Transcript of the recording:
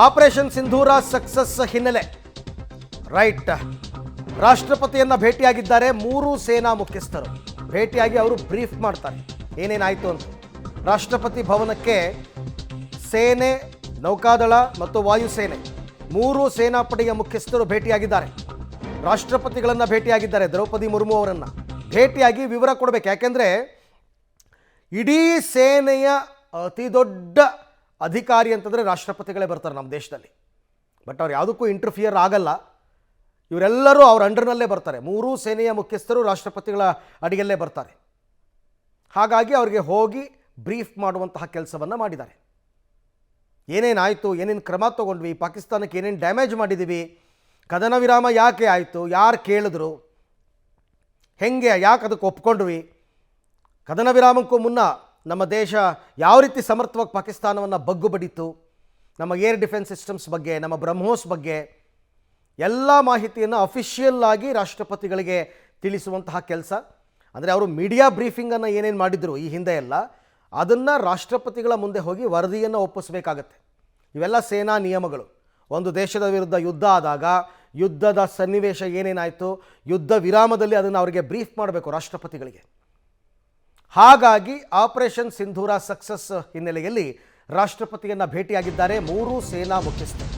Operation ಸಿಂಧೂರ success ಹಿನ್ನೆಲೆ right ರಾಷ್ಟ್ರಪತಿಯನ್ನ ಭೇಟಿಯಾಗಿದ್ದಾರೆ ಮೂರು ಸೇನಾ ಮುಖ್ಯಸ್ಥರು. ಭೇಟಿಯಾಗಿ ಅವರು ಬ್ರೀಫ್ ಮಾಡ್ತಾರೆ ಏನೇನಾಯಿತು ಅಂತ. ರಾಷ್ಟ್ರಪತಿ ಭವನಕ್ಕೆ ಸೇನೆ, ನೌಕಾದಳ ಮತ್ತು ವಾಯುಸೇನೆ ಮೂರು ಸೇನಾಪಡೆಯ ಮುಖ್ಯಸ್ಥರು ಭೇಟಿಯಾಗಿದ್ದಾರೆ. ರಾಷ್ಟ್ರಪತಿಗಳನ್ನು ಭೇಟಿಯಾಗಿದ್ದಾರೆ. ದ್ರೌಪದಿ ಮುರ್ಮು ಅವರನ್ನು ಭೇಟಿಯಾಗಿ ವಿವರ ಕೊಡಬೇಕು. ಯಾಕೆಂದರೆ ಇಡೀ ಸೇನೆಯ ಅತಿ ದೊಡ್ಡ ಅಧಿಕಾರಿ ಅಂತಂದರೆ ರಾಷ್ಟ್ರಪತಿಗಳೇ ಬರ್ತಾರೆ ನಮ್ಮ ದೇಶದಲ್ಲಿ. ಬಟ್ ಅವ್ರು ಯಾವುದಕ್ಕೂ ಇಂಟರ್ಫಿಯರ್ ಆಗಲ್ಲ. ಇವರೆಲ್ಲರೂ ಅವ್ರ ಅಂಡರ್ನಲ್ಲೇ ಬರ್ತಾರೆ. ಮೂರೂ ಸೇನೆಯ ಮುಖ್ಯಸ್ಥರು ರಾಷ್ಟ್ರಪತಿಗಳ ಅಡಿಯಲ್ಲೇ ಬರ್ತಾರೆ. ಹಾಗಾಗಿ ಅವರಿಗೆ ಹೋಗಿ ಬ್ರೀಫ್ ಮಾಡುವಂತಹ ಕೆಲಸವನ್ನು ಮಾಡಿದ್ದಾರೆ. ಏನೇನಾಯಿತು, ಏನೇನು ಕ್ರಮ ತೊಗೊಂಡ್ವಿ, ಪಾಕಿಸ್ತಾನಕ್ಕೆ ಏನೇನು ಡ್ಯಾಮೇಜ್ ಮಾಡಿದ್ದೀವಿ, ಕದನ ವಿರಾಮ ಯಾಕೆ ಆಯಿತು, ಯಾರು ಕೇಳಿದ್ರು, ಹೆಂಗೆ ಯಾಕೆ ಅದಕ್ಕೆ ಒಪ್ಕೊಂಡ್ವಿ, ಕದನ ವಿರಾಮಕ್ಕೂ ಮುನ್ನ ನಮ್ಮ ದೇಶ ಯಾವ ರೀತಿ ಸಮರ್ಥವಾಗಿ ಪಾಕಿಸ್ತಾನವನ್ನು ಬಗ್ಗು ಬಡಿತು, ನಮ್ಮ ಏರ್ ಡಿಫೆನ್ಸ್ ಸಿಸ್ಟಮ್ಸ್ ಬಗ್ಗೆ, ನಮ್ಮ ಬ್ರಹ್ಮೋಸ್ ಬಗ್ಗೆ ಎಲ್ಲ ಮಾಹಿತಿಯನ್ನು ಅಫಿಷಿಯಲ್ ಆಗಿ ರಾಷ್ಟ್ರಪತಿಗಳಿಗೆ ತಿಳಿಸುವಂತಹ ಕೆಲಸ. ಅಂದರೆ ಅವರು ಮೀಡಿಯಾ ಬ್ರೀಫಿಂಗನ್ನು ಏನೇನು ಮಾಡಿದರು ಈ ಹಿಂದೆ ಎಲ್ಲ, ಅದನ್ನು ರಾಷ್ಟ್ರಪತಿಗಳ ಮುಂದೆ ಹೋಗಿ ವರದಿಯನ್ನು ಒಪ್ಪಿಸಬೇಕಾಗತ್ತೆ. ಇವೆಲ್ಲ ಸೇನಾ ನಿಯಮಗಳು. ಒಂದು ದೇಶದ ವಿರುದ್ಧ ಯುದ್ಧ ಆದಾಗ ಯುದ್ಧದ ಸನ್ನಿವೇಶ ಏನೇನಾಯಿತು, ಯುದ್ಧ ವಿರಾಮದಲ್ಲಿ ಅದನ್ನು ಅವರಿಗೆ ಬ್ರೀಫ್ ಮಾಡಬೇಕು ರಾಷ್ಟ್ರಪತಿಗಳಿಗೆ. ಹಾಗಾಗಿ ಆಪರೇಷನ್ ಸಿಂಧೂರ ಸಕ್ಸಸ್ ಹಿನ್ನೆಲೆಯಲ್ಲಿ ರಾಷ್ಟ್ರಪತಿಯನ್ನು ಭೇಟಿಯಾಗಿದ್ದಾರೆ ಮೂರು ಸೇನಾ ಮುಖ್ಯಸ್ಥರು.